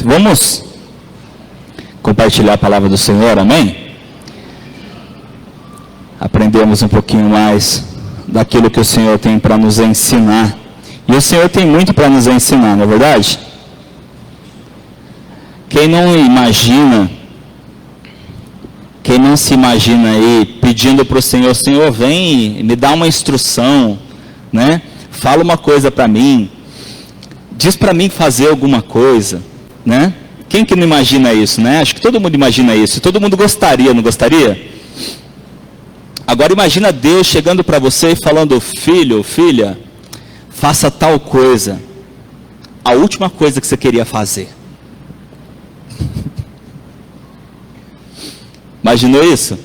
Vamos compartilhar a palavra do Senhor, amém? Aprendemos um pouquinho mais daquilo que o Senhor tem para nos ensinar. E o Senhor tem muito para nos ensinar, não é verdade? Quem não se imagina aí pedindo para o Senhor, Senhor, vem, me dá uma instrução, né? Fala uma coisa para mim, diz para mim fazer alguma coisa, né? Quem que não imagina isso, né? Acho que todo mundo imagina isso, todo mundo gostaria, não gostaria? Agora imagina Deus chegando para você e falando, filho, filha, faça tal coisa, a última coisa que você queria fazer. Imaginou isso?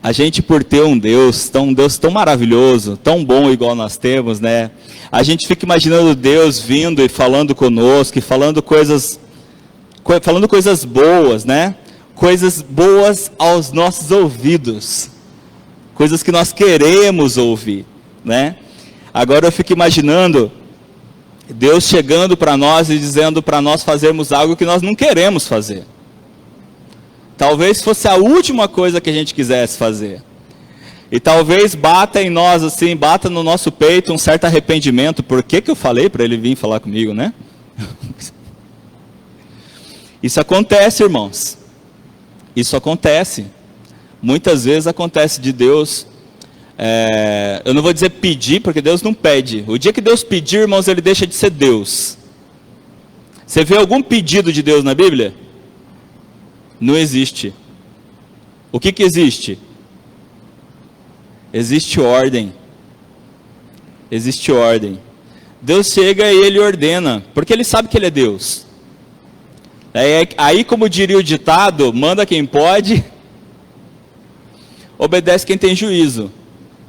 A gente, por ter um Deus tão maravilhoso, tão bom igual nós temos, né? A gente fica imaginando Deus vindo e falando conosco, e falando coisas boas, né? Coisas boas aos nossos ouvidos. Coisas que nós queremos ouvir, né? Agora eu fico imaginando Deus chegando para nós e dizendo para nós fazermos algo que nós não queremos fazer. Talvez fosse a última coisa que a gente quisesse fazer. E talvez bata em nós assim, bata no nosso peito um certo arrependimento. Por que eu falei para ele vir falar comigo, né? Isso acontece, irmãos. Isso acontece. Muitas vezes acontece de Deus, eu não vou dizer pedir, porque Deus não pede. O dia que Deus pedir, irmãos, ele deixa de ser Deus. Você vê algum pedido de Deus na Bíblia? Não existe. O que existe? Existe ordem. Existe ordem. Deus chega e ele ordena, porque ele sabe que ele é Deus. Aí, como diria o ditado, manda quem pode, obedece quem tem juízo.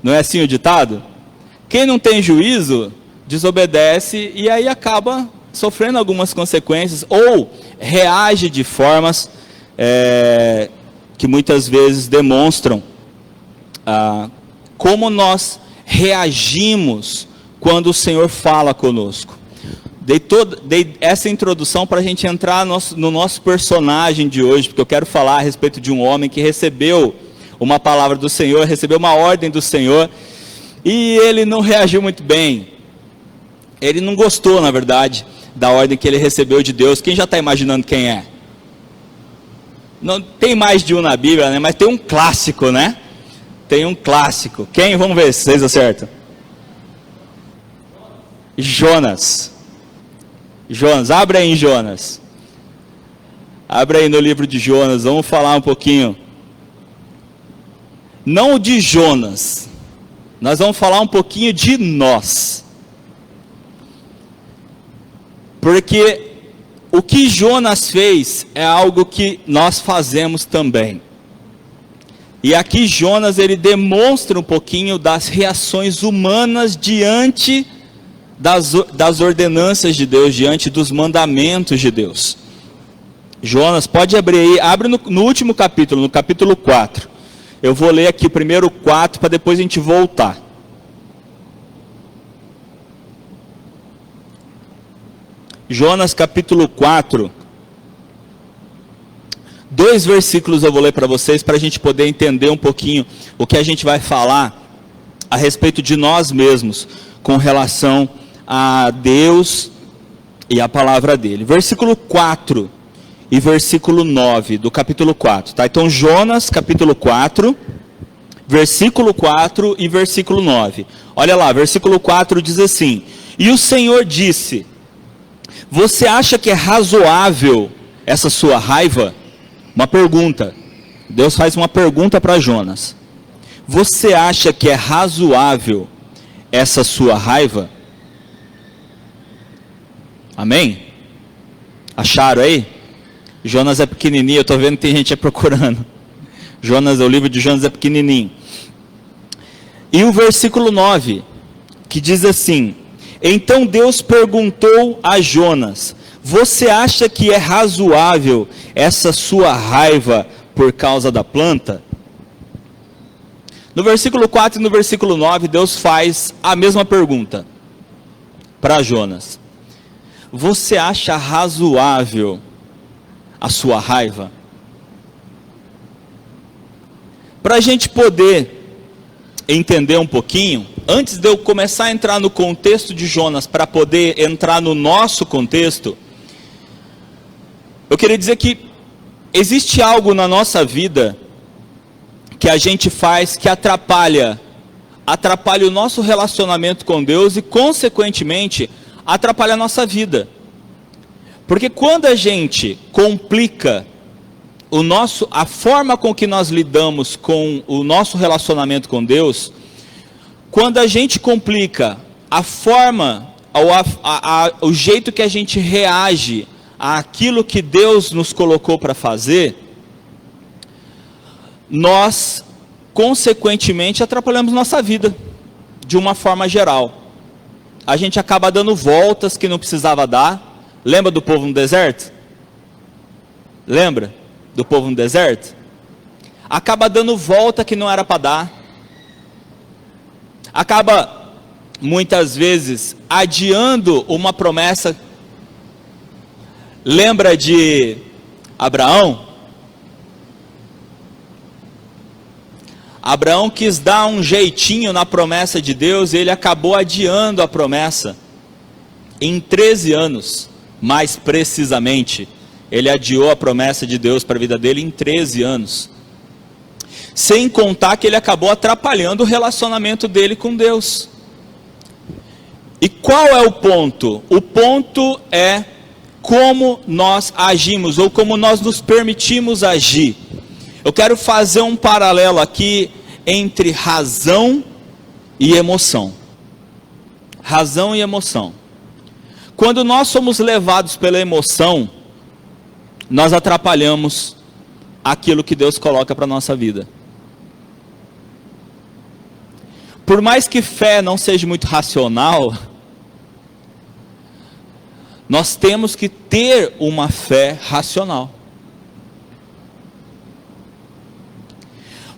Não é assim o ditado? Quem não tem juízo, desobedece e aí acaba sofrendo algumas consequências, ou reage de formas que muitas vezes demonstram como nós reagimos quando o Senhor fala conosco. Dei essa introdução para a gente entrar no nosso personagem de hoje, porque eu quero falar a respeito de um homem que recebeu uma palavra do Senhor, recebeu uma ordem do Senhor, e ele não reagiu muito bem. Ele não gostou, na verdade, da ordem que ele recebeu de Deus. Quem já está imaginando quem é? Não tem mais de um na Bíblia, né? Mas tem um clássico, né? Tem um clássico. Quem? Vamos ver se vocês acertam. Jonas. Jonas, abre aí em Jonas. Abre aí no livro de Jonas, vamos falar um pouquinho. Não de Jonas, nós vamos falar um pouquinho de nós. Porque o que Jonas fez é algo que nós fazemos também. E aqui Jonas, ele demonstra um pouquinho das reações humanas diante das ordenanças de Deus, diante dos mandamentos de Deus. Jonas, pode abrir aí, abre no último capítulo, no capítulo 4. Eu vou ler aqui primeiro o 4, para depois a gente voltar. Jonas capítulo 4, 2 versículos eu vou ler para vocês, para a gente poder entender um pouquinho o que a gente vai falar a respeito de nós mesmos, com relação a Deus e a palavra dele. Versículo 4 e versículo 9 do capítulo 4, tá? Então Jonas capítulo 4, versículo 4 e versículo 9. Olha lá, versículo 4 diz assim: E o Senhor disse: Você acha que é razoável essa sua raiva? Uma pergunta. Deus faz uma pergunta para Jonas. Você acha que é razoável essa sua raiva? Amém? Acharam aí? Jonas é pequenininho, eu estou vendo que tem gente procurando. O livro de Jonas é pequenininho. E o versículo 9, que diz assim: Então Deus perguntou a Jonas: Você acha que é razoável essa sua raiva por causa da planta? No versículo 4 e no versículo 9, Deus faz a mesma pergunta. para Jonas: você acha razoável a sua raiva? Para a gente poder entender um pouquinho, antes de eu começar a entrar no contexto de Jonas, para poder entrar no nosso contexto, eu queria dizer que existe algo na nossa vida que a gente faz que atrapalha o nosso relacionamento com Deus e, consequentemente, atrapalha a nossa vida. Porque quando a gente complica a forma com que nós lidamos com o nosso relacionamento com Deus, quando a gente complica a forma, o jeito que a gente reage àquilo que Deus nos colocou para fazer, nós, consequentemente, atrapalhamos nossa vida, de uma forma geral. A gente acaba dando voltas que não precisava dar. Lembra do povo no deserto? Lembra do povo no deserto? Acaba dando volta que não era para dar. Acaba, muitas vezes, adiando uma promessa. Lembra de Abraão? Abraão quis dar um jeitinho na promessa de Deus e ele acabou adiando a promessa. Em 13 anos, mais precisamente, ele adiou a promessa de Deus para a vida dele em 13 anos. Sem contar que ele acabou atrapalhando o relacionamento dele com Deus. E qual é o ponto? O ponto é como nós agimos, ou como nós nos permitimos agir. Eu quero fazer um paralelo aqui entre razão e emoção. Razão e emoção. Quando nós somos levados pela emoção, nós atrapalhamos aquilo que Deus coloca para a nossa vida. Por mais que fé não seja muito racional, nós temos que ter uma fé racional.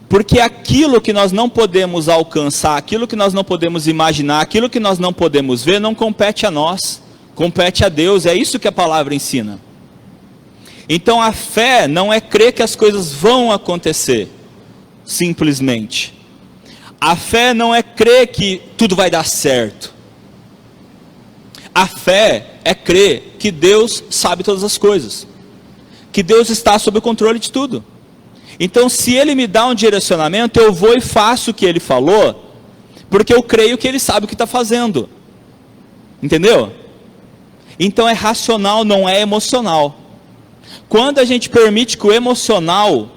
Porque aquilo que nós não podemos alcançar, aquilo que nós não podemos imaginar, aquilo que nós não podemos ver, não compete a nós, compete a Deus. É isso que a palavra ensina. Então a fé não é crer que as coisas vão acontecer, simplesmente. A fé não é crer que tudo vai dar certo. A fé é crer que Deus sabe todas as coisas, que Deus está sob o controle de tudo. Então, se Ele me dá um direcionamento, eu vou e faço o que Ele falou, porque eu creio que Ele sabe o que está fazendo. Entendeu? Então é racional, não é emocional. Quando a gente permite que o emocional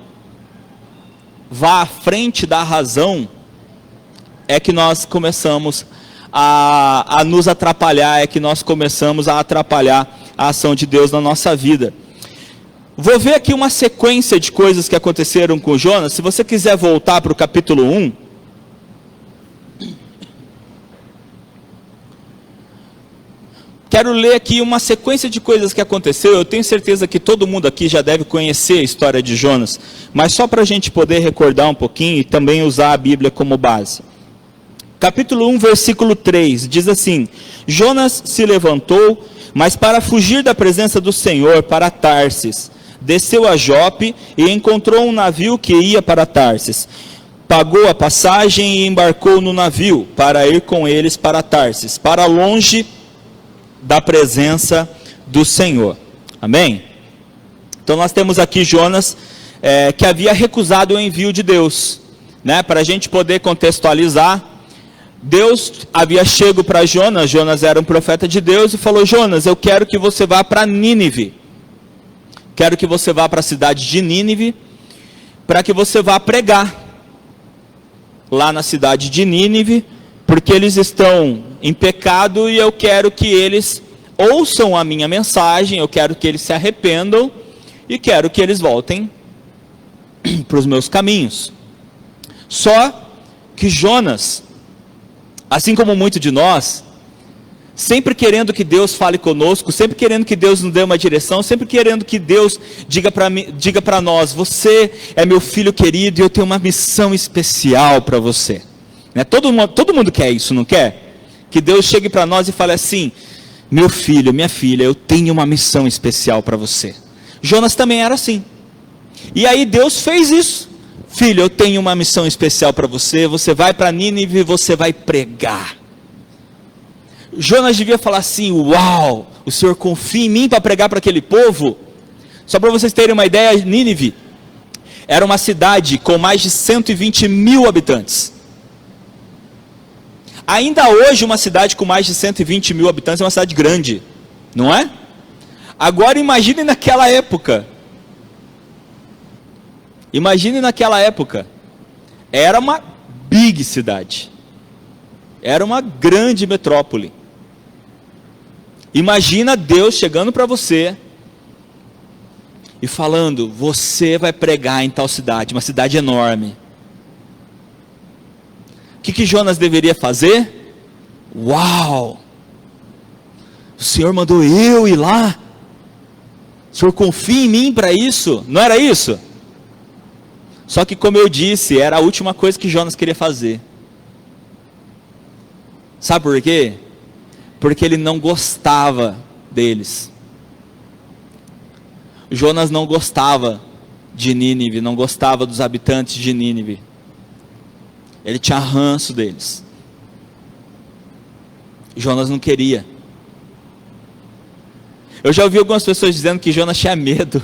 vá à frente da razão, é que nós começamos a nos atrapalhar, é que nós começamos a atrapalhar a ação de Deus na nossa vida. Vou ver aqui uma sequência de coisas que aconteceram com Jonas. Se você quiser voltar para o capítulo 1. Quero ler aqui uma sequência de coisas que aconteceu. Eu tenho certeza que todo mundo aqui já deve conhecer a história de Jonas. Mas só para a gente poder recordar um pouquinho e também usar a Bíblia como base. Capítulo 1, versículo 3, diz assim: Jonas se levantou, mas para fugir da presença do Senhor, para Tarsis. Desceu a Jope e encontrou um navio que ia para Tarsis. Pagou a passagem e embarcou no navio para ir com eles para Tarsis, para longe da presença do Senhor. Amém? Então nós temos aqui Jonas, que havia recusado o envio de Deus, né? Para a gente poder contextualizar, Deus havia chego para Jonas. Jonas era um profeta de Deus e falou: Jonas, eu quero que você vá para Nínive. Quero que você vá para a cidade de Nínive, para que você vá pregar lá na cidade de Nínive, porque eles estão em pecado e eu quero que eles ouçam a minha mensagem, eu quero que eles se arrependam e quero que eles voltem para os meus caminhos. Só que Jonas, assim como muitos de nós, sempre querendo que Deus fale conosco, sempre querendo que Deus nos dê uma direção, sempre querendo que Deus diga para nós: você é meu filho querido e eu tenho uma missão especial para você. Né? Todo mundo quer isso, não quer? que Deus chegue para nós e fale assim: meu filho, minha filha, eu tenho uma missão especial para você. Jonas também era assim. E aí Deus fez isso. Filho, eu tenho uma missão especial para você. Você vai para Nínive e você vai pregar. Jonas devia falar assim: uau, o Senhor confia em mim para pregar para aquele povo? Só para vocês terem uma ideia, Nínive era uma cidade com mais de 120 mil habitantes. Ainda hoje uma cidade com mais de 120 mil habitantes é uma cidade grande, não é? Agora imagine naquela época. Imagine naquela época. Era uma big cidade. Era uma grande metrópole. Imagina Deus chegando para você e falando: você vai pregar em tal cidade, uma cidade enorme. O que Jonas deveria fazer? Uau! O Senhor mandou eu ir lá. O Senhor confia em mim para isso. Não era isso? Só que, como eu disse, era a última coisa que Jonas queria fazer. Sabe por quê? Porque ele não gostava deles. Jonas não gostava de Nínive, não gostava dos habitantes de Nínive. Ele tinha ranço deles. Jonas não queria. Eu já ouvi algumas pessoas dizendo que Jonas tinha medo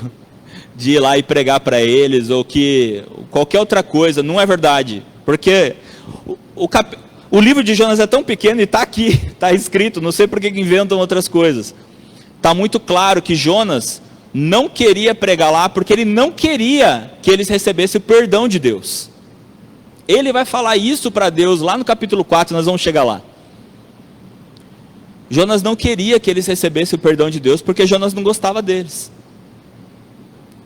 de ir lá e pregar para eles, ou que qualquer outra coisa. Não é verdade, porque o livro de Jonas é tão pequeno e está aqui, está escrito. Não sei por que inventam outras coisas. Está muito claro que Jonas não queria pregar lá, porque ele não queria que eles recebessem o perdão de Deus. Ele vai falar isso para Deus lá no capítulo 4, nós vamos chegar lá. Jonas não queria que eles recebessem o perdão de Deus, porque Jonas não gostava deles.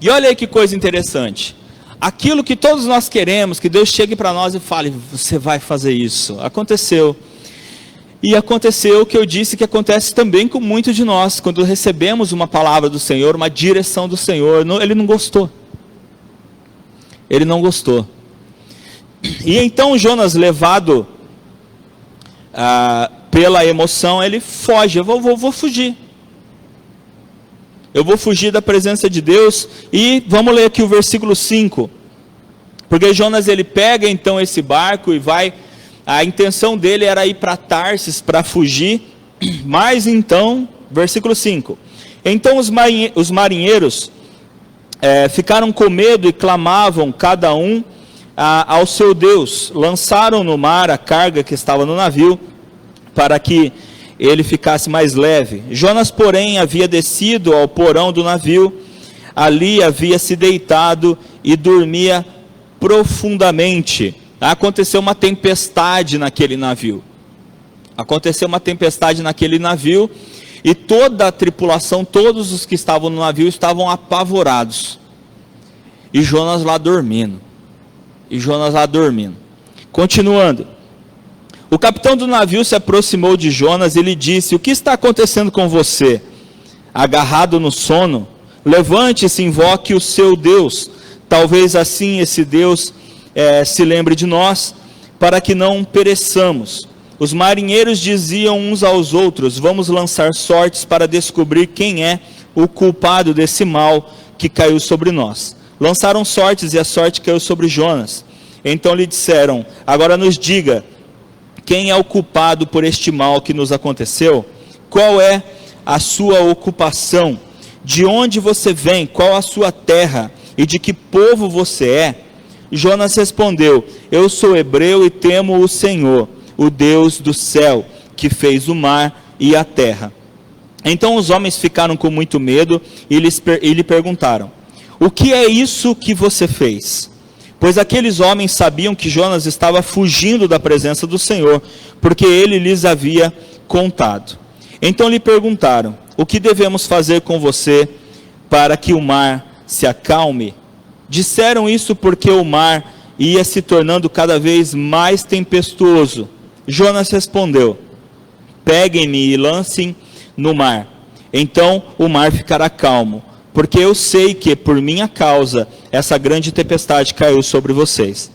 E olha aí que coisa interessante. Aquilo que todos nós queremos, que Deus chegue para nós e fale: você vai fazer isso. Aconteceu. E aconteceu o que eu disse que acontece também com muitos de nós. Quando recebemos uma palavra do Senhor, uma direção do Senhor, ele não gostou. Ele não gostou. E então Jonas, levado pela emoção, ele foge. Eu vou fugir. Eu vou fugir da presença de Deus. E vamos ler aqui o versículo 5. Porque Jonas, ele pega então esse barco e vai. A intenção dele era ir para Tarsis para fugir. Mas então, versículo 5. Então os marinheiros ficaram com medo e clamavam cada um ao seu Deus. Lançaram no mar a carga que estava no navio, para que ele ficasse mais leve. Jonas, porém, havia descido ao porão do navio. Ali havia se deitado e dormia profundamente. Aconteceu uma tempestade naquele navio. E toda a tripulação, todos os que estavam no navio estavam apavorados. E Jonas lá dormindo. Continuando. O capitão do navio se aproximou de Jonas e lhe disse: o que está acontecendo com você? Agarrado no sono? Levante-se e invoque o seu Deus. Talvez assim esse Deus se lembre de nós, para que não pereçamos. Os marinheiros diziam uns aos outros: vamos lançar sortes para descobrir quem é o culpado desse mal que caiu sobre nós. Lançaram sortes e a sorte caiu sobre Jonas. Então lhe disseram: agora nos diga, quem é o culpado por este mal que nos aconteceu? Qual é a sua ocupação? De onde você vem? Qual a sua terra? E de que povo você é? Jonas respondeu: eu sou hebreu e temo o Senhor, o Deus do céu, que fez o mar e a terra. Então os homens ficaram com muito medo e lhe perguntaram: o que é isso que você fez? Pois aqueles homens sabiam que Jonas estava fugindo da presença do Senhor, porque ele lhes havia contado. Então lhe perguntaram: o que devemos fazer com você para que o mar se acalme? Disseram isso porque o mar ia se tornando cada vez mais tempestuoso. Jonas respondeu: peguem-me e lancem no mar, então o mar ficará calmo, porque eu sei que por minha causa essa grande tempestade caiu sobre vocês.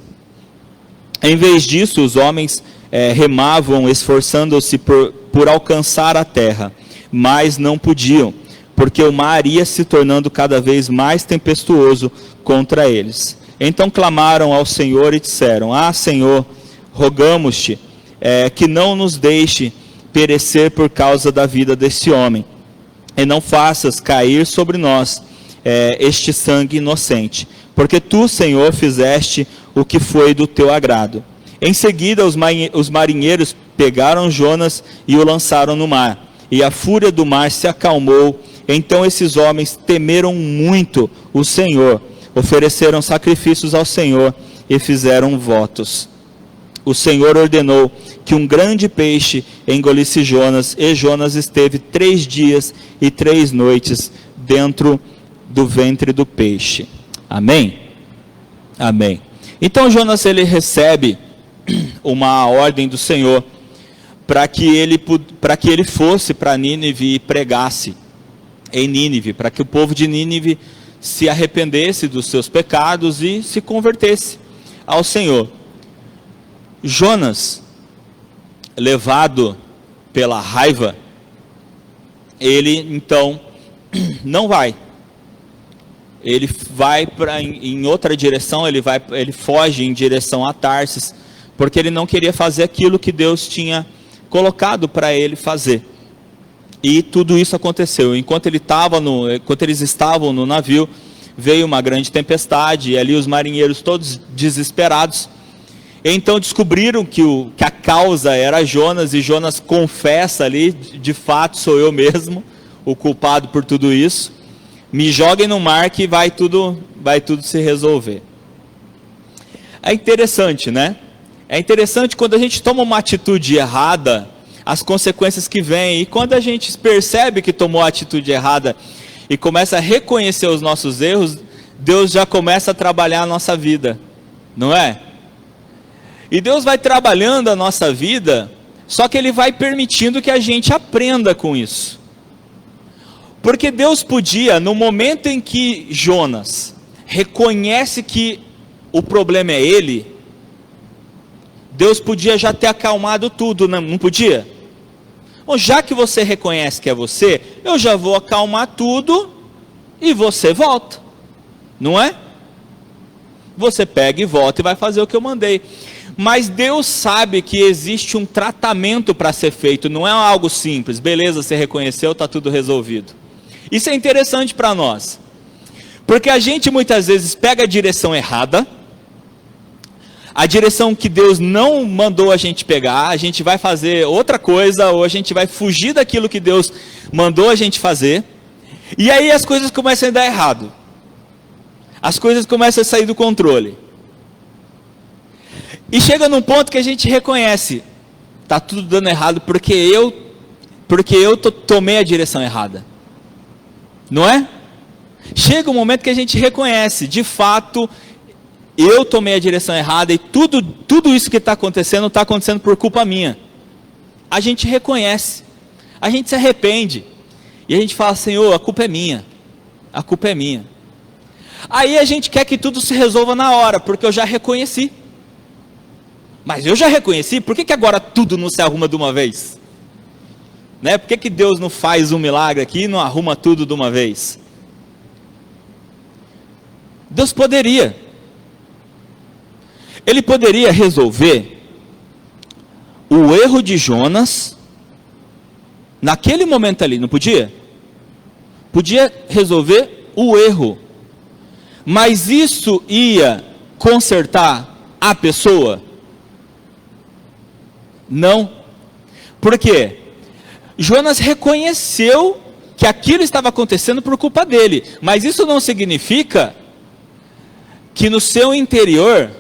Em vez disso, os homens remavam, esforçando-se por alcançar a terra, mas não podiam, porque o mar ia se tornando cada vez mais tempestuoso contra eles. Então clamaram ao Senhor e disseram: Ah, Senhor, rogamos-te que não nos deixe perecer por causa da vida desse homem, e não faças cair sobre nós este sangue inocente, porque tu, Senhor, fizeste o que foi do teu agrado. Em seguida os marinheiros pegaram Jonas e o lançaram no mar, e a fúria do mar se acalmou. Então esses homens temeram muito o Senhor, ofereceram sacrifícios ao Senhor e fizeram votos. O Senhor ordenou que um grande peixe engolisse Jonas, e Jonas esteve 3 dias e 3 noites dentro do ventre do peixe. Amém? Amém. Então Jonas, ele recebe uma ordem do Senhor para que ele fosse para Nínive e pregasse em Nínive, para que o povo de Nínive se arrependesse dos seus pecados e se convertesse ao Senhor. Jonas, levado pela raiva, ele então não vai. Ele vai em outra direção, ele foge em direção a Tarsis, porque ele não queria fazer aquilo que Deus tinha colocado para ele fazer. E tudo isso aconteceu. Enquanto eles estavam no navio, veio uma grande tempestade, e ali os marinheiros todos desesperados. Então descobriram que a causa era Jonas, e Jonas confessa ali: de fato sou eu mesmo o culpado por tudo isso. Me joguem no mar que vai tudo se resolver. É interessante, né? É interessante quando a gente toma uma atitude errada, as consequências que vêm. E quando a gente percebe que tomou a atitude errada e começa a reconhecer os nossos erros, Deus já começa a trabalhar a nossa vida, não é? E Deus vai trabalhando a nossa vida, só que Ele vai permitindo que a gente aprenda com isso. Porque Deus podia, no momento em que Jonas reconhece que o problema é ele, Deus podia já ter acalmado tudo, não podia? Bom, já que você reconhece que é você, eu já vou acalmar tudo e você volta, não é? Você pega e volta e vai fazer o que eu mandei. Mas Deus sabe que existe um tratamento para ser feito, não é algo simples. Beleza, você reconheceu, está tudo resolvido. Isso é interessante para nós, porque a gente muitas vezes pega a direção errada, a direção que Deus não mandou a gente pegar, a gente vai fazer outra coisa, ou a gente vai fugir daquilo que Deus mandou a gente fazer, e aí as coisas começam a dar errado, as coisas começam a sair do controle, e chega num ponto que a gente reconhece: está tudo dando errado porque eu tomei a direção errada, não é? Chega um momento que a gente reconhece: de fato, eu tomei a direção errada, e tudo isso que está acontecendo por culpa minha. A gente reconhece, a gente se arrepende, e a gente fala: Senhor, a culpa é minha, a culpa é minha. Aí a gente quer que tudo se resolva na hora, porque eu já reconheci. Mas eu já reconheci, por que agora tudo não se arruma de uma vez? Né? Por que Deus não faz um milagre aqui e não arruma tudo de uma vez? Deus poderia. Ele poderia resolver o erro de Jonas naquele momento ali, não podia? Podia resolver o erro. Mas isso ia consertar a pessoa? Não. Por quê? Jonas reconheceu que aquilo estava acontecendo por culpa dele, mas isso não significa que no seu interior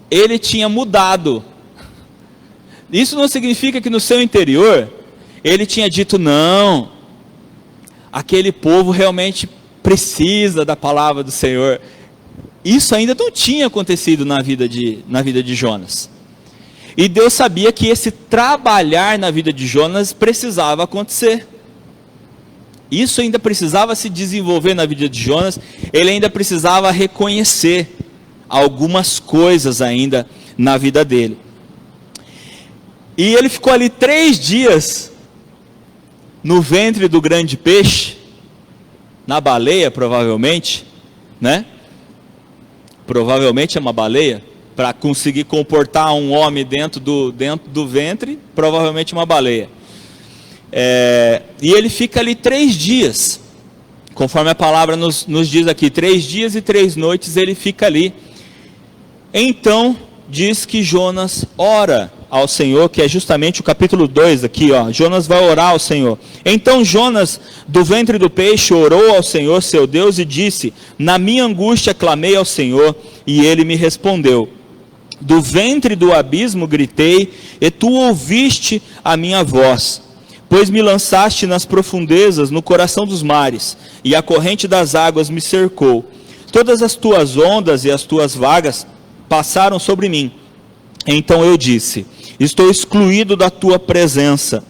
ele tinha mudado. Isso não significa que no seu interior ele tinha dito: não, aquele povo realmente precisa da palavra do Senhor. Isso ainda não tinha acontecido na vida de Jonas. E Deus sabia que esse trabalhar na vida de Jonas precisava acontecer. Isso ainda precisava se desenvolver na vida de Jonas. Ele ainda precisava reconhecer algumas coisas ainda na vida dele. E ele ficou ali 3 dias no ventre do grande peixe, na baleia provavelmente, né? Provavelmente é uma baleia, para conseguir comportar um homem dentro do ventre, provavelmente uma baleia. E ele fica ali 3 dias, conforme a palavra nos diz aqui, 3 dias e 3 noites ele fica ali. Então diz que Jonas ora ao Senhor, que é justamente o capítulo 2 aqui, ó. Jonas vai orar ao Senhor. Então Jonas, do ventre do peixe, orou ao Senhor seu Deus e disse: na minha angústia clamei ao Senhor, e ele me respondeu. Do ventre do abismo gritei, e tu ouviste a minha voz. Pois me lançaste nas profundezas, no coração dos mares, e a corrente das águas me cercou. Todas as tuas ondas e as tuas vagas passaram sobre mim. Então eu disse: estou excluído da tua presença.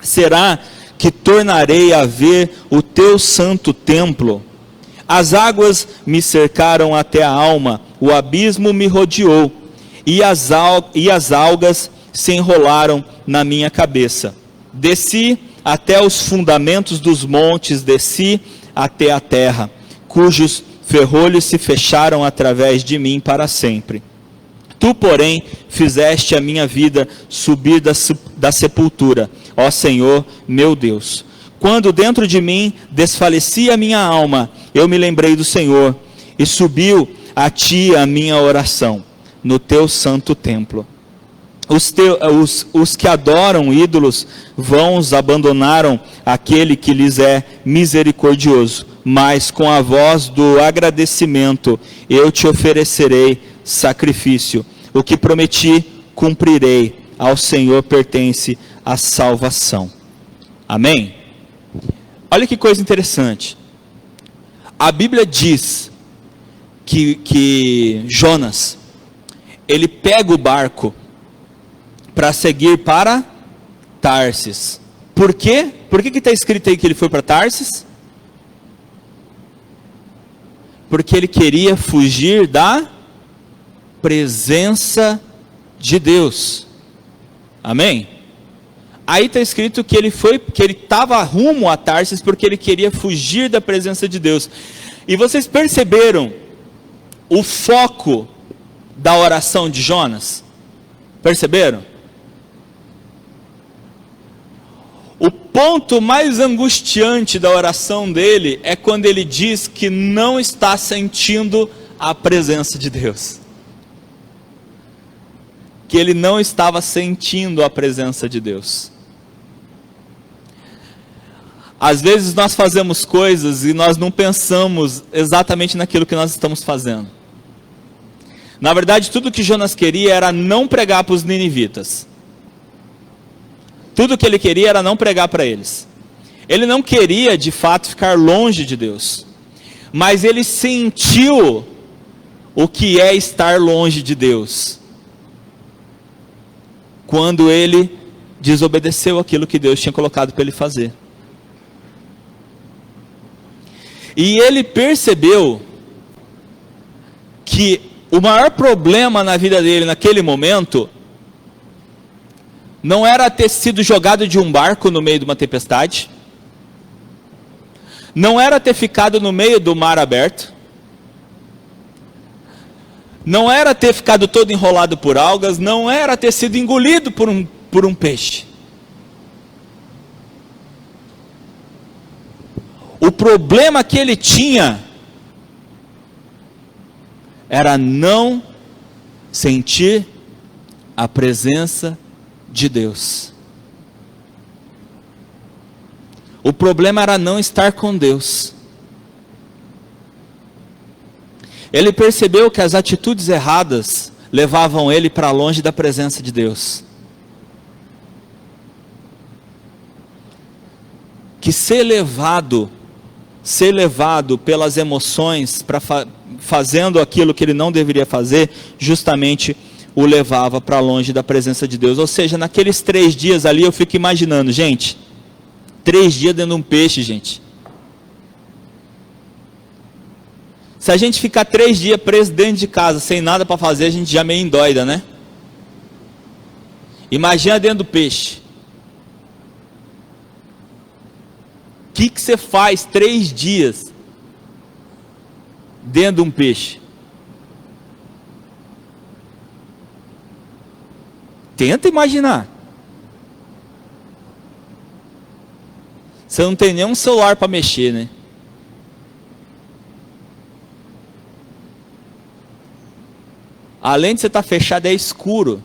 Será que tornarei a ver o teu santo templo? As águas me cercaram até a alma, o abismo me rodeou, e as algas se enrolaram na minha cabeça. Desci até os fundamentos dos montes, desci até a terra, cujos ferrolhos se fecharam através de mim para sempre. Tu, porém, fizeste a minha vida subir da sepultura, ó Senhor, meu Deus. Quando dentro de mim desfalecia a minha alma, eu me lembrei do Senhor, e subiu a ti a minha oração, no teu santo templo. Os que adoram ídolos vãos abandonaram aquele que lhes é misericordioso, mas com a voz do agradecimento eu te oferecerei sacrifício. O que prometi, cumprirei. Ao Senhor pertence a salvação. Amém? Olha que coisa interessante. A Bíblia diz que Jonas, ele pega o barco para seguir para Tarsis. Por quê? Por que está escrito aí que ele foi para Tarsis? Porque ele queria fugir da presença de Deus. Amém? Aí está escrito que ele estava rumo a Tarsis porque ele queria fugir da presença de Deus. E vocês perceberam o foco da oração de Jonas? Perceberam? O ponto mais angustiante da oração dele é quando ele diz que não está sentindo a presença de Deus. Que ele não estava sentindo a presença de Deus. Às vezes nós fazemos coisas e nós não pensamos exatamente naquilo que nós estamos fazendo. Na verdade, tudo que Jonas queria era não pregar para os ninivitas. Tudo que ele queria era não pregar para eles. Ele não queria, de fato, ficar longe de Deus. Mas ele sentiu o que é estar longe de Deus. Quando ele desobedeceu aquilo que Deus tinha colocado para ele fazer. E ele percebeu que o maior problema na vida dele naquele momento não era ter sido jogado de um barco no meio de uma tempestade, não era ter ficado no meio do mar aberto, não era ter ficado todo enrolado por algas, não era ter sido engolido por um peixe. O problema que ele tinha era não sentir a presença de Deus. O problema era não estar com Deus. Ele percebeu que as atitudes erradas levavam ele para longe da presença de Deus. Que ser levado pelas emoções, fazendo aquilo que ele não deveria fazer, justamente o levava para longe da presença de Deus. Ou seja, naqueles 3 dias ali, eu fico imaginando, gente, 3 dias dentro de um peixe, gente. Se a gente ficar 3 dias preso dentro de casa, sem nada para fazer, a gente já meio endoida, né? Imagina dentro do peixe. O que você faz 3 dias dentro de um peixe? Tenta imaginar. Você não tem nenhum celular para mexer, né? Além de você estar fechado, é escuro.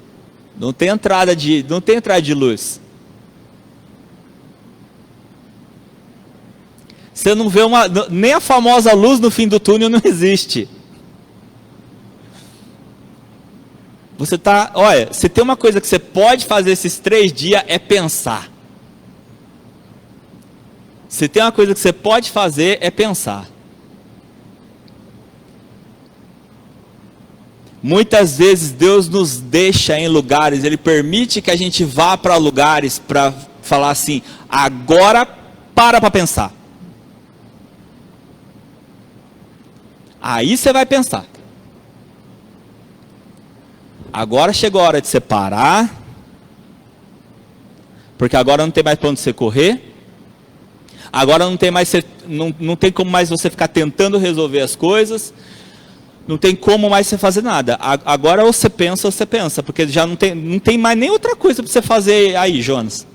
Não tem entrada de luz. Você não vê nem a famosa luz no fim do túnel não existe. Olha, se tem uma coisa que você pode fazer esses 3 dias é pensar. Se tem uma coisa que você pode fazer é pensar. Muitas vezes Deus nos deixa em lugares, Ele permite que a gente vá para lugares para falar assim, agora para pensar. Aí você vai pensar. Agora chegou a hora de você parar, porque agora não tem mais para onde você correr. Agora não tem como mais você ficar tentando resolver as coisas. Não tem como mais você fazer nada. Agora ou você pensa, porque já não tem mais nem outra coisa para você fazer aí, Jonas.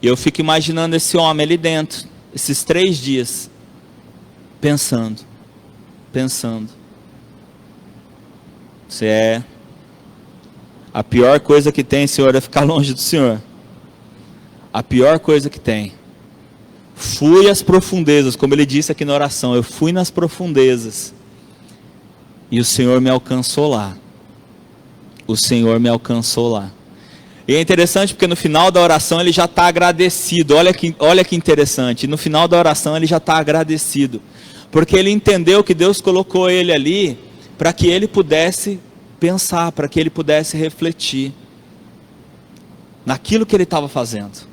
E eu fico imaginando esse homem ali dentro, esses 3 dias, pensando. A pior coisa que tem, Senhor, é ficar longe do Senhor. A pior coisa que tem. Fui às profundezas, como ele disse aqui na oração, eu fui nas profundezas. E o Senhor me alcançou lá. O Senhor me alcançou lá. E é interessante porque no final da oração ele já está agradecido. Olha que interessante. No final da oração ele já está agradecido. Porque ele entendeu que Deus colocou ele ali para que ele pudesse pensar, para que ele pudesse refletir naquilo que ele estava fazendo.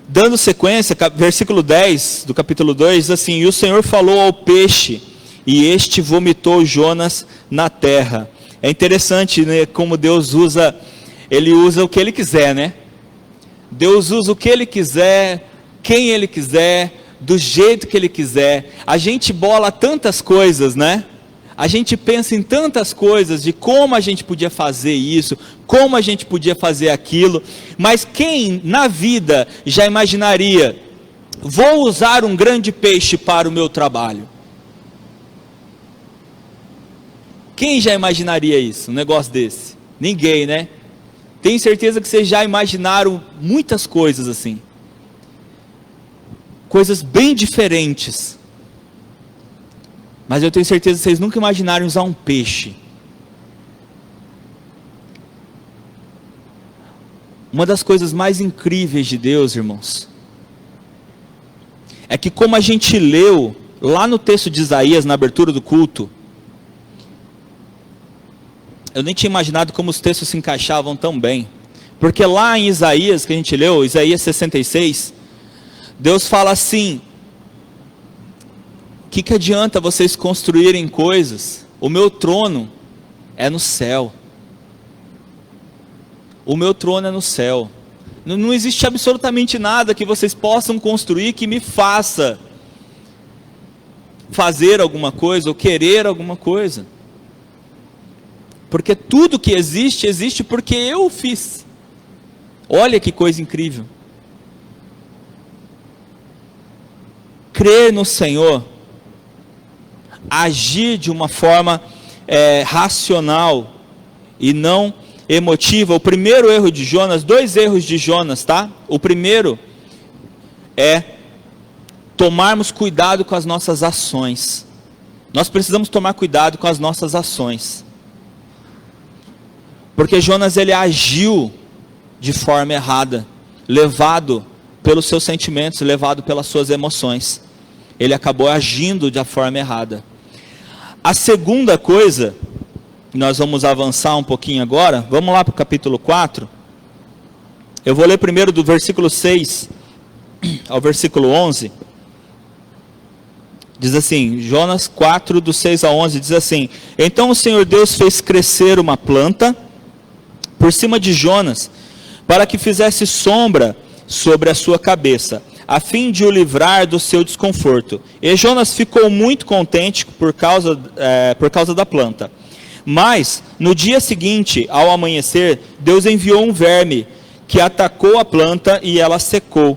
Dando sequência, versículo 10 do capítulo 2, diz assim: e o Senhor falou ao peixe, e este vomitou Jonas na terra. É interessante, né, como Deus usa, Ele usa o que Ele quiser, né? Deus usa o que Ele quiser, quem Ele quiser, do jeito que Ele quiser. A gente bola tantas coisas, né? A gente pensa em tantas coisas de como a gente podia fazer isso, como a gente podia fazer aquilo, mas quem na vida já imaginaria, vou usar um grande peixe para o meu trabalho? Quem já imaginaria isso, um negócio desse? Ninguém, né? Tenho certeza que vocês já imaginaram muitas coisas assim. Coisas bem diferentes. Mas eu tenho certeza que vocês nunca imaginaram usar um peixe. Uma das coisas mais incríveis de Deus, irmãos, é que como a gente leu lá no texto de Isaías, na abertura do culto, eu nem tinha imaginado como os textos se encaixavam tão bem. Porque lá em Isaías, que a gente leu, Isaías 66, Deus fala assim: o que adianta vocês construírem coisas? O meu trono é no céu. O meu trono é no céu. Não existe absolutamente nada que vocês possam construir que me faça fazer alguma coisa ou querer alguma coisa. Porque tudo que existe, existe porque eu o fiz. Olha que coisa incrível. Crer no Senhor, agir de uma forma racional e não emotiva. O primeiro erro de Jonas, 2 erros de Jonas, tá? O primeiro é tomarmos cuidado com as nossas ações. Nós precisamos tomar cuidado com as nossas ações. Porque Jonas, ele agiu de forma errada, levado pelos seus sentimentos, levado pelas suas emoções. Ele acabou agindo de forma errada. A segunda coisa, nós vamos avançar um pouquinho agora, vamos lá para o capítulo 4. Eu vou ler primeiro do versículo 6 ao versículo 11. Diz assim, Jonas 4, do 6 a 11, diz assim: Então o Senhor Deus fez crescer uma planta por cima de Jonas, para que fizesse sombra sobre a sua cabeça, a fim de o livrar do seu desconforto. E Jonas ficou muito contente por causa da planta. Mas, no dia seguinte, ao amanhecer, Deus enviou um verme, que atacou a planta e ela secou.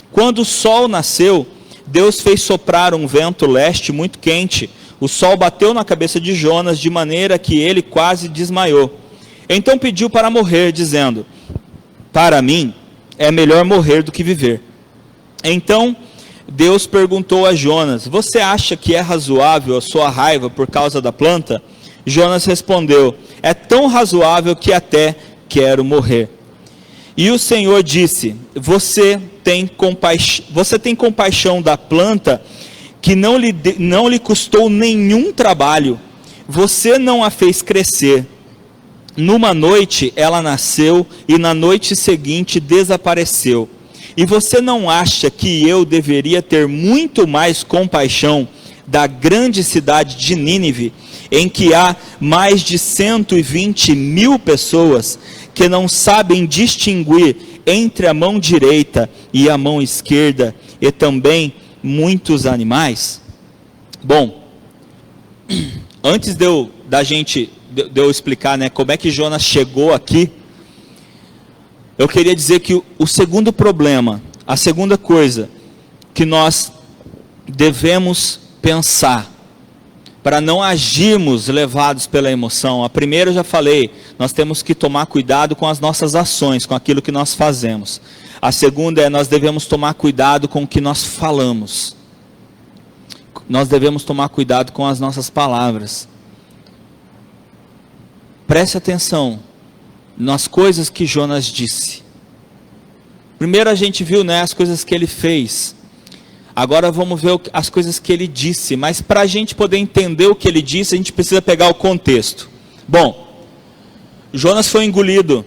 Quando o sol nasceu, Deus fez soprar um vento leste muito quente. O sol bateu na cabeça de Jonas, de maneira que ele quase desmaiou. Então pediu para morrer, dizendo: Para mim é melhor morrer do que viver. Então Deus perguntou a Jonas: Você acha que é razoável a sua raiva por causa da planta? Jonas respondeu: É tão razoável que até quero morrer. E o Senhor disse: Você tem compaixão da planta, que não lhe custou nenhum trabalho. Você não a fez crescer. Numa noite ela nasceu e na noite seguinte desapareceu. E você não acha que eu deveria ter muito mais compaixão da grande cidade de Nínive, em que há mais de 120.000 pessoas que não sabem distinguir entre a mão direita e a mão esquerda, e também muitos animais? Bom, antes de eu explicar, né, como é que Jonas chegou aqui, eu queria dizer que o segundo problema, a segunda coisa que nós devemos pensar, para não agirmos levados pela emoção. A primeira eu já falei, nós temos que tomar cuidado com as nossas ações, com aquilo que nós fazemos. A segunda é, nós devemos tomar cuidado com o que nós falamos. Nós devemos tomar cuidado com as nossas palavras. Preste atenção nas coisas que Jonas disse. Primeiro a gente viu, né, as coisas que ele fez. Agora vamos ver as coisas que ele disse. Mas para a gente poder entender o que ele disse, a gente precisa pegar o contexto. Bom, Jonas foi engolido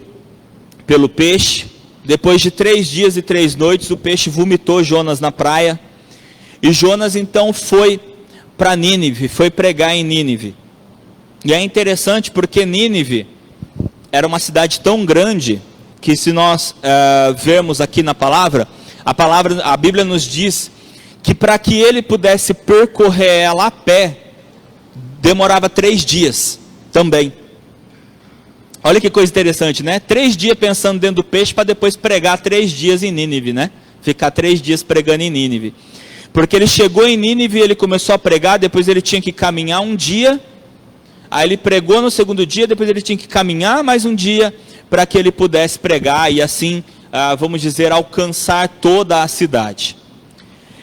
pelo peixe. Depois de 3 dias e 3 noites, o peixe vomitou Jonas na praia. E Jonas então foi para Nínive, foi pregar em Nínive. E é interessante porque Nínive era uma cidade tão grande que, se nós vermos aqui na palavra, a Bíblia nos diz que para que ele pudesse percorrer ela a pé, demorava 3 dias também. Olha que coisa interessante, né? 3 dias pensando dentro do peixe para depois pregar 3 dias em Nínive, né? Ficar 3 dias pregando em Nínive. Porque ele chegou em Nínive, ele começou a pregar, depois ele tinha que caminhar um dia, aí ele pregou no segundo dia, depois ele tinha que caminhar mais um dia, para que ele pudesse pregar e assim, vamos dizer, alcançar toda a cidade.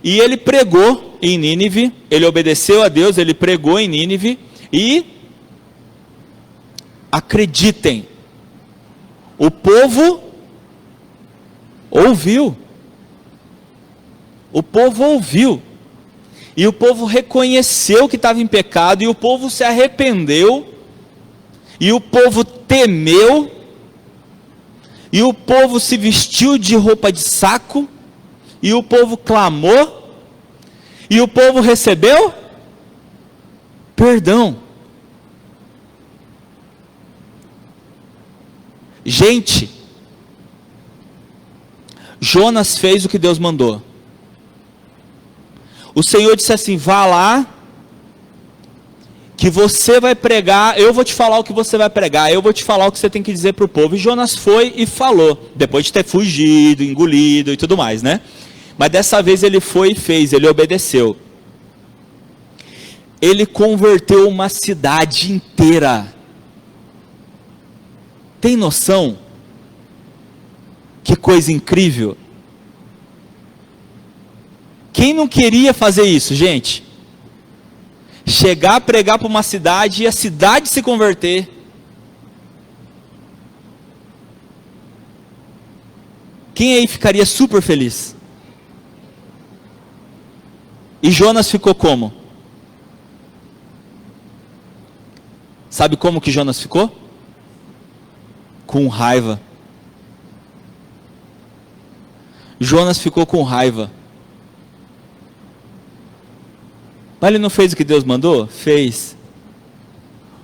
E ele pregou em Nínive, ele obedeceu a Deus, ele pregou em Nínive, e acreditem, o povo ouviu. O povo ouviu. E o povo reconheceu que estava em pecado, e o povo se arrependeu, e o povo temeu, e o povo se vestiu de roupa de saco, e o povo clamou, e o povo recebeu perdão. Gente, Jonas fez o que Deus mandou. O Senhor disse assim: vá lá, que você vai pregar, eu vou te falar o que você vai pregar, eu vou te falar o que você tem que dizer para o povo. E Jonas foi e falou, depois de ter fugido, engolido e tudo mais, né? Mas dessa vez ele foi e fez, ele obedeceu. Ele converteu uma cidade inteira. Tem noção? Que coisa incrível. Quem não queria fazer isso, gente? Chegar a pregar para uma cidade e a cidade se converter. Quem aí ficaria super feliz? E Jonas ficou como? Sabe como que Jonas ficou? Com raiva. Jonas ficou com raiva. Mas ele não fez o que Deus mandou? Fez.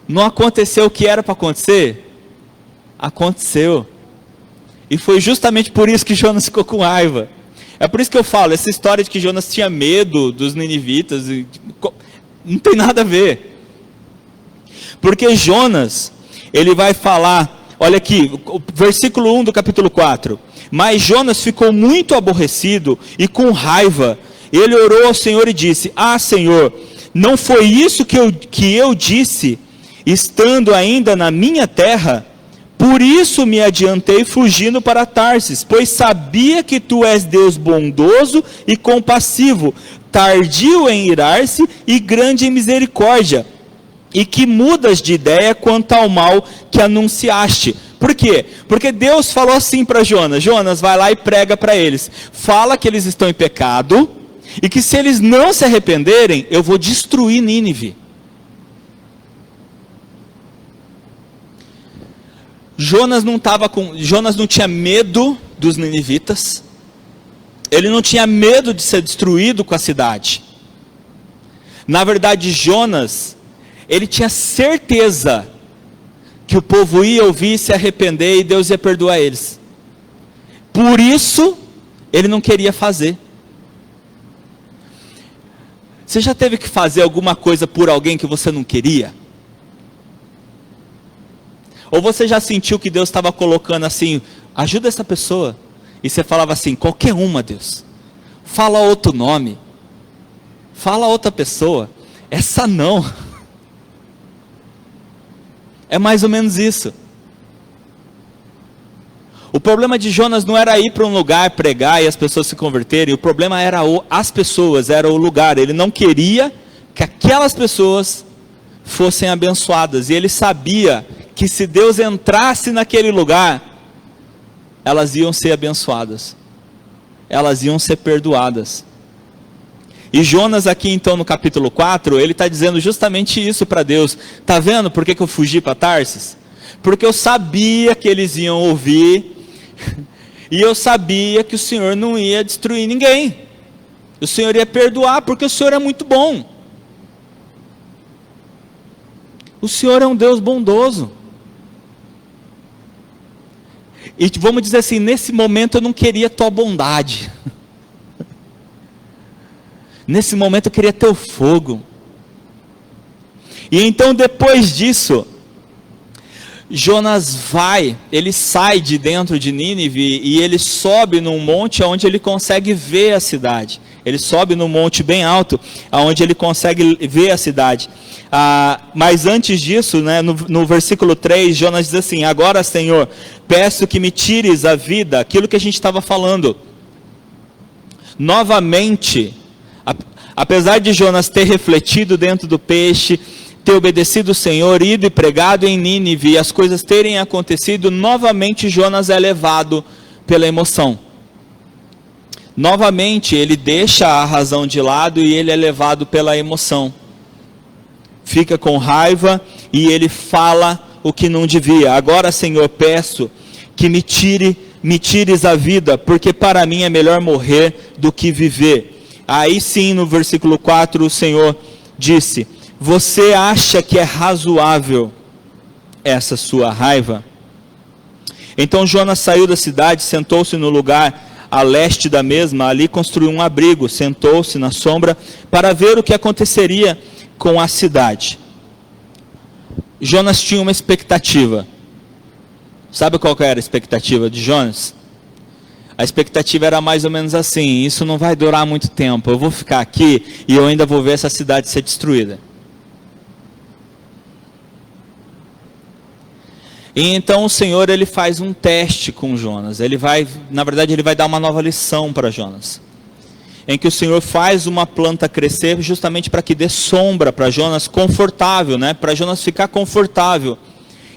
Não aconteceu o que era para acontecer? Aconteceu. E foi justamente por isso que Jonas ficou com raiva. É por isso que eu falo, essa história de que Jonas tinha medo dos ninivitas, não tem nada a ver. Porque Jonas, ele vai falar, olha aqui, versículo 1 do capítulo 4. Mas Jonas ficou muito aborrecido e com raiva. Ele orou ao Senhor e disse: Ah, Senhor, não foi isso que eu disse, estando ainda na minha terra? Por isso me adiantei fugindo para Tarsis, pois sabia que tu és Deus bondoso e compassivo, tardio em irar-se e grande em misericórdia, e que mudas de ideia quanto ao mal que anunciaste. Por quê? Porque Deus falou assim para Jonas: Jonas, vai lá e prega para eles, fala que eles estão em pecado, e que se eles não se arrependerem, eu vou destruir Nínive. Jonas não tinha medo dos ninivitas, ele não tinha medo de ser destruído com a cidade. Na verdade, Jonas, ele tinha certeza que o povo ia ouvir, se arrepender e Deus ia perdoar eles. Por isso, ele não queria fazer. Você já teve que fazer alguma coisa por alguém que você não queria? Ou você já sentiu que Deus estava colocando assim, ajuda essa pessoa, e você falava assim, qualquer uma, Deus, fala outro nome, fala outra pessoa, essa não. É mais ou menos isso. O problema de Jonas não era ir para um lugar pregar e as pessoas se converterem, o problema era as pessoas, era o lugar. Ele não queria que aquelas pessoas fossem abençoadas, e ele sabia que se Deus entrasse naquele lugar, elas iam ser abençoadas, elas iam ser perdoadas. E Jonas aqui então no capítulo 4, ele está dizendo justamente isso para Deus. Está vendo por que eu fugi para Tarsis? Porque eu sabia que eles iam ouvir, e eu sabia que o Senhor não ia destruir ninguém, o Senhor ia perdoar, porque o Senhor é muito bom. O Senhor é um Deus bondoso. E vamos dizer assim, nesse momento eu não queria tua bondade. Nesse momento eu queria teu fogo. E então depois disso, Jonas ele sai de dentro de Nínive e ele sobe num monte onde ele consegue ver a cidade. Ele sobe num monte bem alto, onde ele consegue ver a cidade. Mas antes disso, né, no versículo 3, Jonas diz assim: agora, Senhor, peço que me tires a vida, aquilo que a gente estava falando. Novamente, apesar de Jonas ter refletido dentro do peixe, ter obedecido o Senhor, ido e pregado em Nínive, e as coisas terem acontecido, novamente Jonas é levado pela emoção. Novamente ele deixa a razão de lado e ele é levado pela emoção. Fica com raiva e ele fala o que não devia. Agora, Senhor, peço que me tires a vida, porque para mim é melhor morrer do que viver. Aí sim, no versículo 4, o Senhor disse: você acha que é razoável essa sua raiva? Então Jonas saiu da cidade, sentou-se no lugar a leste da mesma, ali construiu um abrigo, sentou-se na sombra para ver o que aconteceria com a cidade. Jonas tinha uma expectativa. Sabe qual que era a expectativa de Jonas? A expectativa era mais ou menos assim: isso não vai durar muito tempo, eu vou ficar aqui e eu ainda vou ver essa cidade ser destruída. E então o Senhor, ele faz um teste com Jonas. Na verdade ele vai dar uma nova lição para Jonas, em que o Senhor faz uma planta crescer justamente para que dê sombra para Jonas, confortável, né? Para Jonas ficar confortável.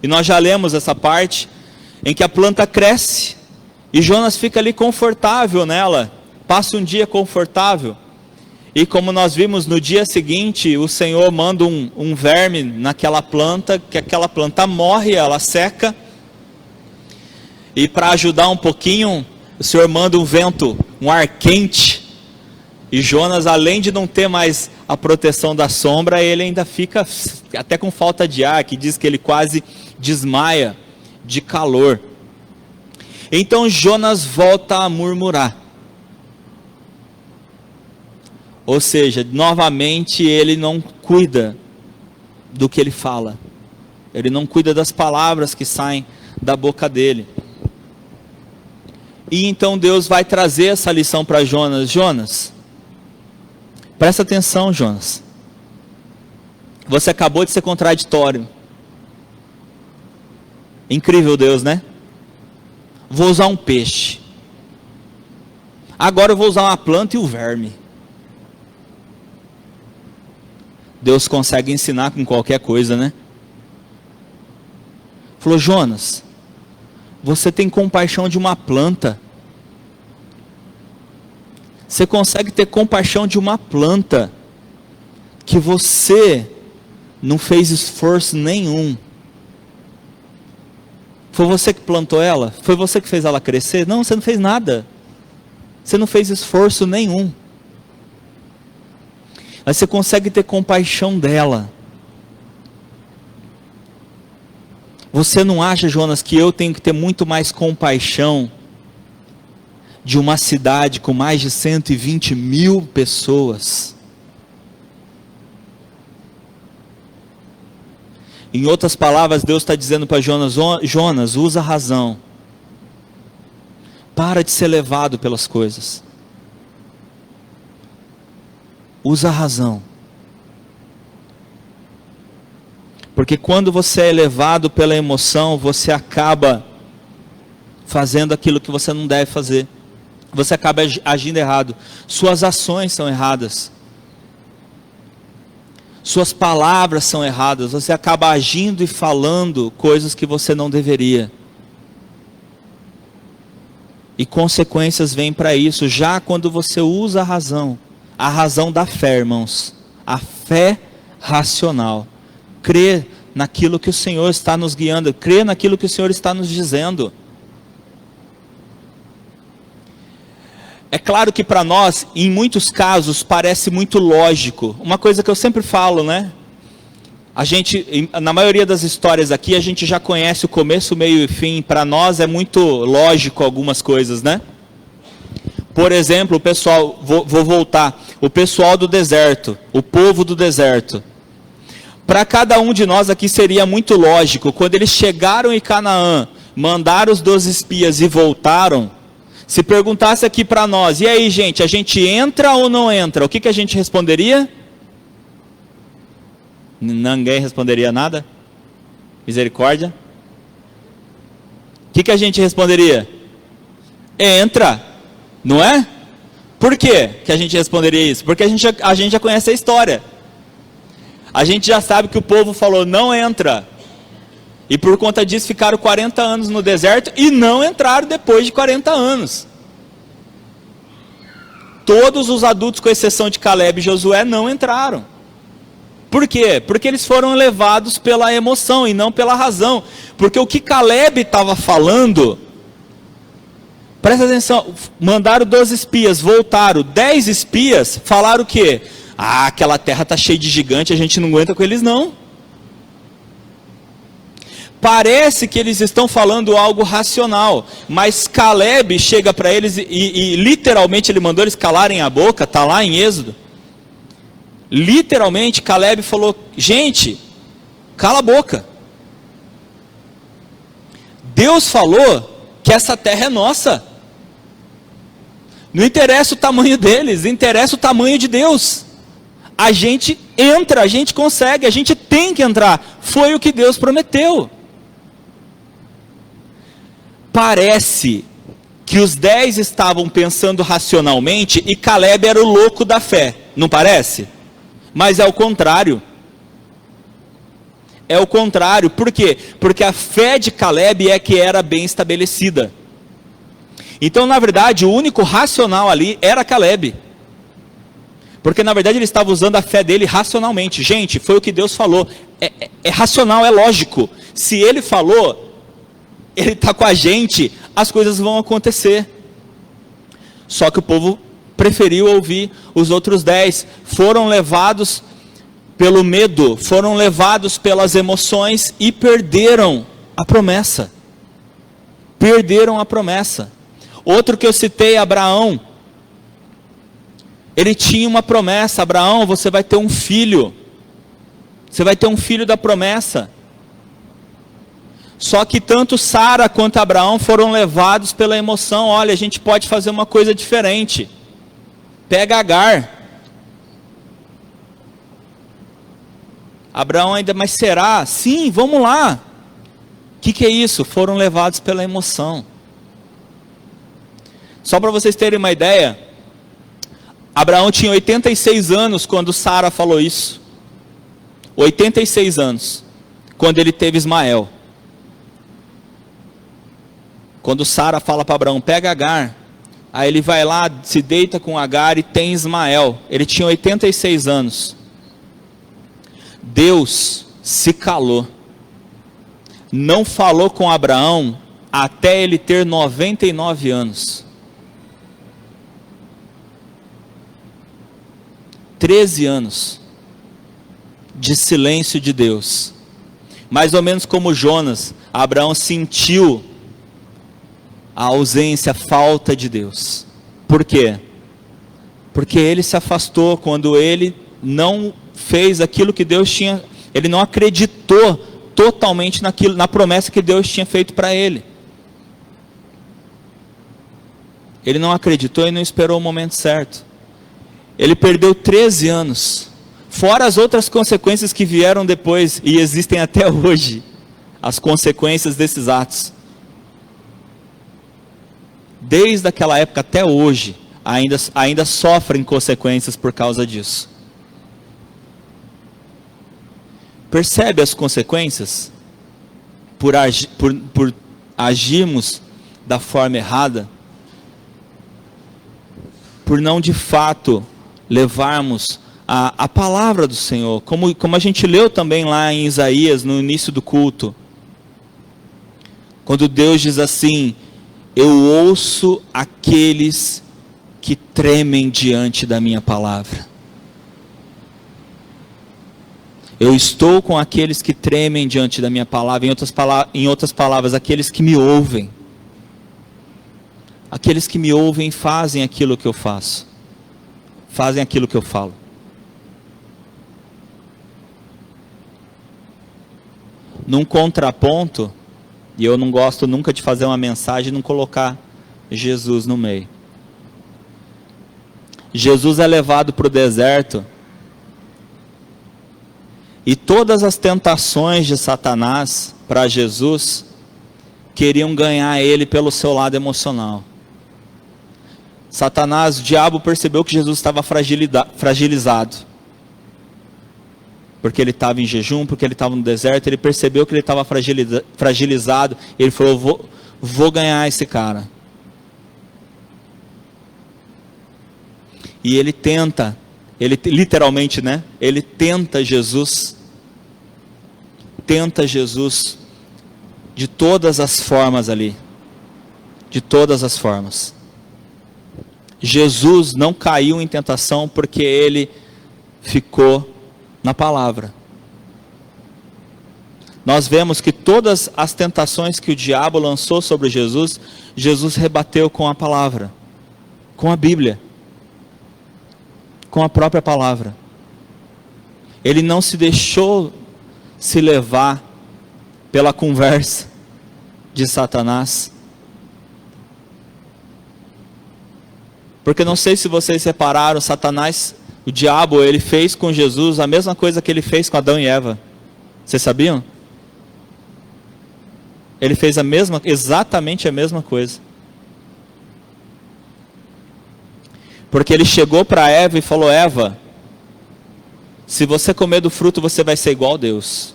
E nós já lemos essa parte em que a planta cresce e Jonas fica ali confortável nela, passa um dia confortável. E como nós vimos, no dia seguinte, o Senhor manda um verme naquela planta, que aquela planta morre, ela seca. E para ajudar um pouquinho, o Senhor manda um vento, um ar quente, E Jonas, além de não ter mais a proteção da sombra, ele ainda fica até com falta de ar, que diz que ele quase desmaia de calor. Então Jonas volta a murmurar. Ou seja, novamente ele não cuida do que ele fala. Ele não cuida das palavras que saem da boca dele. E então Deus vai trazer essa lição para Jonas. Jonas, presta atenção, Jonas. Você acabou de ser contraditório. Incrível Deus, né? Vou usar um peixe. Agora eu vou usar uma planta e o verme. Deus consegue ensinar com qualquer coisa, né? Falou, Jonas, você tem compaixão de uma planta. Você consegue ter compaixão de uma planta que você não fez esforço nenhum. Foi você que plantou ela? Foi você que fez ela crescer? Não, você não fez nada. Você não fez esforço nenhum. Mas você consegue ter compaixão dela. Você não acha, Jonas, que eu tenho que ter muito mais compaixão de uma cidade com mais de 120 mil pessoas? Em outras palavras, Deus está dizendo para Jonas, Jonas, usa a razão. Para de ser levado pelas coisas. Usa a razão. Porque quando você é levado pela emoção, você acaba fazendo aquilo que você não deve fazer. Você acaba agindo errado. Suas ações são erradas. Suas palavras são erradas. Você acaba agindo e falando coisas que você não deveria. E consequências vêm para isso. Já quando você usa a razão da fé, irmãos. A fé racional. Crer naquilo que o Senhor está nos guiando. Crer naquilo que o Senhor está nos dizendo. É claro que para nós, em muitos casos, parece muito lógico. Uma coisa que eu sempre falo, né? A gente, na maioria das histórias aqui, a gente já conhece o começo, meio e fim. Para nós é muito lógico algumas coisas, né? Por exemplo, o pessoal, vou voltar, o pessoal do deserto, o povo do deserto. Para cada um de nós aqui seria muito lógico, quando eles chegaram em Canaã, mandaram os 12 espias e voltaram. Se perguntasse aqui para nós, e aí gente, a gente entra ou não entra? O que a gente responderia? Ninguém responderia nada? Misericórdia? O que a gente responderia? Entra, não é? Por quê que a gente responderia isso? Porque a gente já conhece a história. A gente já sabe que o povo falou, não entra. E por conta disso ficaram 40 anos no deserto e não entraram depois de 40 anos. Todos os adultos, com exceção de Caleb e Josué, não entraram. Por quê? Porque eles foram levados pela emoção e não pela razão. Porque o que Caleb estava falando, presta atenção, mandaram 12 espias, voltaram, 10 espias, falaram o quê? Ah, aquela terra está cheia de gigante, a gente não aguenta com eles não. Parece que eles estão falando algo racional, mas Caleb chega para eles e literalmente ele mandou eles calarem a boca, está lá em Êxodo. Literalmente Caleb falou, gente, cala a boca. Deus falou que essa terra é nossa. Não interessa o tamanho deles, interessa o tamanho de Deus. A gente entra, a gente consegue, a gente tem que entrar. Foi o que Deus prometeu. Parece que os 10 estavam pensando racionalmente e Caleb era o louco da fé, não parece? Mas é o contrário. É o contrário, por quê? Porque a fé de Caleb é que era bem estabelecida. Então, na verdade, o único racional ali era Caleb. Porque, na verdade, ele estava usando a fé dele racionalmente. Gente, foi o que Deus falou. É racional, é lógico. Se ele falou, ele está com a gente, as coisas vão acontecer. Só que o povo preferiu ouvir os outros 10. Foram levados pelo medo, foram levados pelas emoções e perderam a promessa. Perderam a promessa. Outro que eu citei, Abraão. Ele tinha uma promessa: Abraão, você vai ter um filho. Você vai ter um filho da promessa. Só que tanto Sara quanto Abraão foram levados pela emoção. Olha, a gente pode fazer uma coisa diferente. Pega Agar. Abraão ainda, mas será? Sim, vamos lá. O que é isso? Foram levados pela emoção. Só para vocês terem uma ideia, Abraão tinha 86 anos quando Sara falou isso. 86 anos, quando ele teve Ismael. Quando Sara fala para Abraão, pega Agar, aí ele vai lá, se deita com Agar e tem Ismael. Ele tinha 86 anos. Deus se calou. Não falou com Abraão até ele ter 99 anos. 13 anos de silêncio de Deus. Mais ou menos como Jonas, Abraão sentiu a ausência, a falta de Deus. Por quê? Porque ele se afastou quando ele não fez aquilo que Deus tinha, ele não acreditou totalmente naquilo, na promessa que Deus tinha feito para ele. Ele não acreditou e não esperou o momento certo. Ele perdeu 13 anos, fora as outras consequências que vieram depois e existem até hoje, as consequências desses atos. Desde aquela época até hoje, ainda sofrem consequências por causa disso. Percebe as consequências? Por agirmos da forma errada? Por não de fato levarmos a palavra do Senhor, como a gente leu também lá em Isaías, no início do culto, quando Deus diz assim: eu ouço aqueles que tremem diante da minha palavra. Eu estou com aqueles que tremem diante da minha palavra, em outras palavras, aqueles que me ouvem. Aqueles que me ouvem fazem aquilo que eu faço. Fazem aquilo que eu falo. Num contraponto, e eu não gosto nunca de fazer uma mensagem e não colocar Jesus no meio. Jesus é levado para o deserto, e todas as tentações de Satanás para Jesus queriam ganhar ele pelo seu lado emocional. Satanás, o diabo, percebeu que Jesus estava fragilizado. Porque ele estava em jejum, porque ele estava no deserto, ele percebeu que ele estava fragilizado, e ele falou: vou ganhar esse cara. E ele tenta, literalmente, né? Ele tenta Jesus de todas as formas ali, de todas as formas. Jesus não caiu em tentação porque ele ficou na palavra. Nós vemos que todas as tentações que o diabo lançou sobre Jesus, Jesus rebateu com a palavra, com a Bíblia, com a própria palavra. Ele não se deixou se levar pela conversa de Satanás. Porque não sei se vocês repararam, Satanás, o diabo, ele fez com Jesus a mesma coisa que ele fez com Adão e Eva. Vocês sabiam? Ele fez exatamente a mesma coisa. Porque ele chegou para Eva e falou: Eva, se você comer do fruto, você vai ser igual a Deus.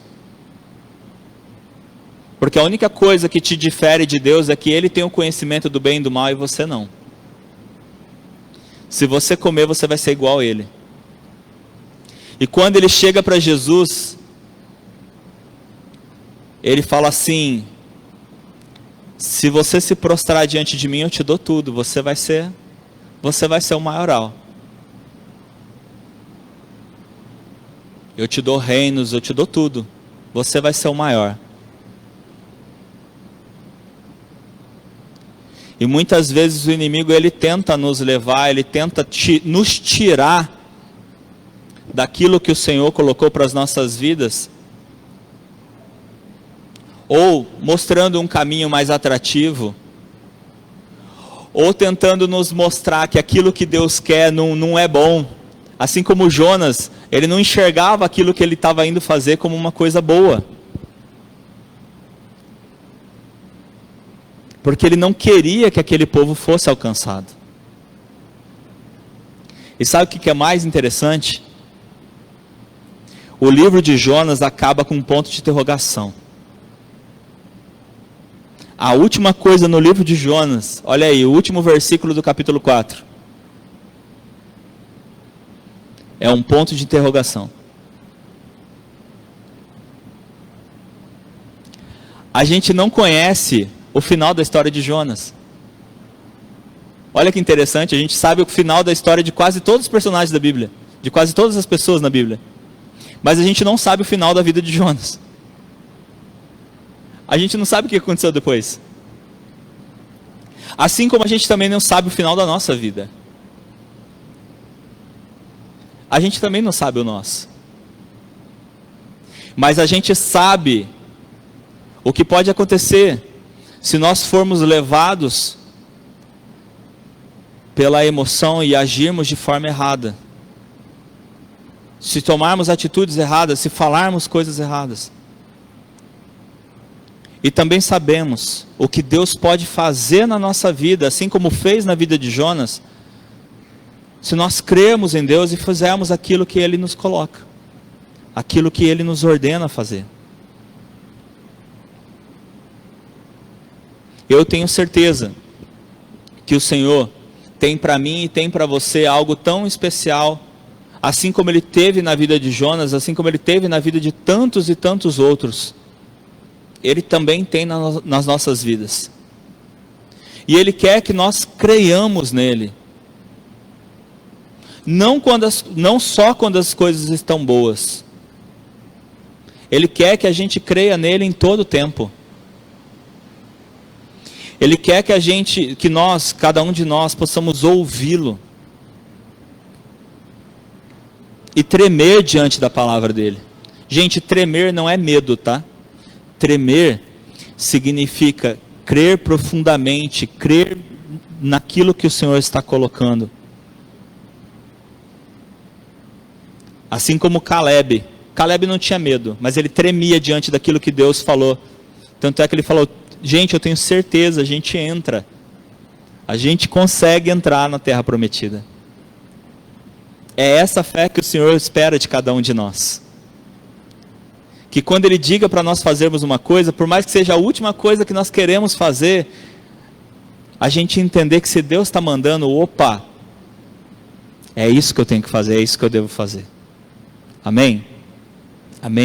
Porque a única coisa que te difere de Deus é que ele tem o conhecimento do bem e do mal e você não. Se você comer, você vai ser igual a ele. E quando ele chega para Jesus, ele fala assim: se você se prostrar diante de mim, eu te dou tudo. Você vai ser você vai ser o maioral. Eu te dou reinos, eu te dou tudo. Você vai ser o maior. E muitas vezes o inimigo, ele tenta nos levar, ele tenta nos tirar daquilo que o Senhor colocou para as nossas vidas, ou mostrando um caminho mais atrativo, ou tentando nos mostrar que aquilo que Deus quer não é bom. Assim como Jonas, ele não enxergava aquilo que ele estava indo fazer como uma coisa boa. Porque ele não queria que aquele povo fosse alcançado. E sabe o que é mais interessante? O livro de Jonas acaba com um ponto de interrogação. A última coisa no livro de Jonas, olha aí, o último versículo do capítulo 4. É um ponto de interrogação. A gente não conhece o final da história de Jonas. Olha que interessante, a gente sabe o final da história de quase todos os personagens da Bíblia, de quase todas as pessoas na Bíblia. Mas a gente não sabe o final da vida de Jonas. A gente não sabe o que aconteceu depois. Assim como a gente também não sabe o final da nossa vida. A gente também não sabe o nosso. Mas a gente sabe o que pode acontecer se nós formos levados pela emoção e agirmos de forma errada. Se tomarmos atitudes erradas, se falarmos coisas erradas. E também sabemos o que Deus pode fazer na nossa vida, assim como fez na vida de Jonas, se nós crermos em Deus e fizermos aquilo que Ele nos coloca, aquilo que Ele nos ordena fazer. Eu tenho certeza que o Senhor tem para mim e tem para você algo tão especial, assim como Ele teve na vida de Jonas, assim como Ele teve na vida de tantos e tantos outros. Ele também tem nas nossas vidas. E Ele quer que nós creiamos nele. Não só quando as coisas estão boas. Ele quer que a gente creia nele em todo o tempo. Ele quer que nós, cada um de nós, possamos ouvi-lo. E tremer diante da palavra dele. Gente, tremer não é medo, tá? Tremer significa crer profundamente, crer naquilo que o Senhor está colocando. Assim como Caleb. Caleb não tinha medo, mas ele tremia diante daquilo que Deus falou. Tanto é que ele falou, gente, eu tenho certeza, a gente entra. A gente consegue entrar na terra prometida. É essa fé que o Senhor espera de cada um de nós. Que quando Ele diga para nós fazermos uma coisa, por mais que seja a última coisa que nós queremos fazer, a gente entender que se Deus está mandando, opa, é isso que eu tenho que fazer, é isso que eu devo fazer. Amém?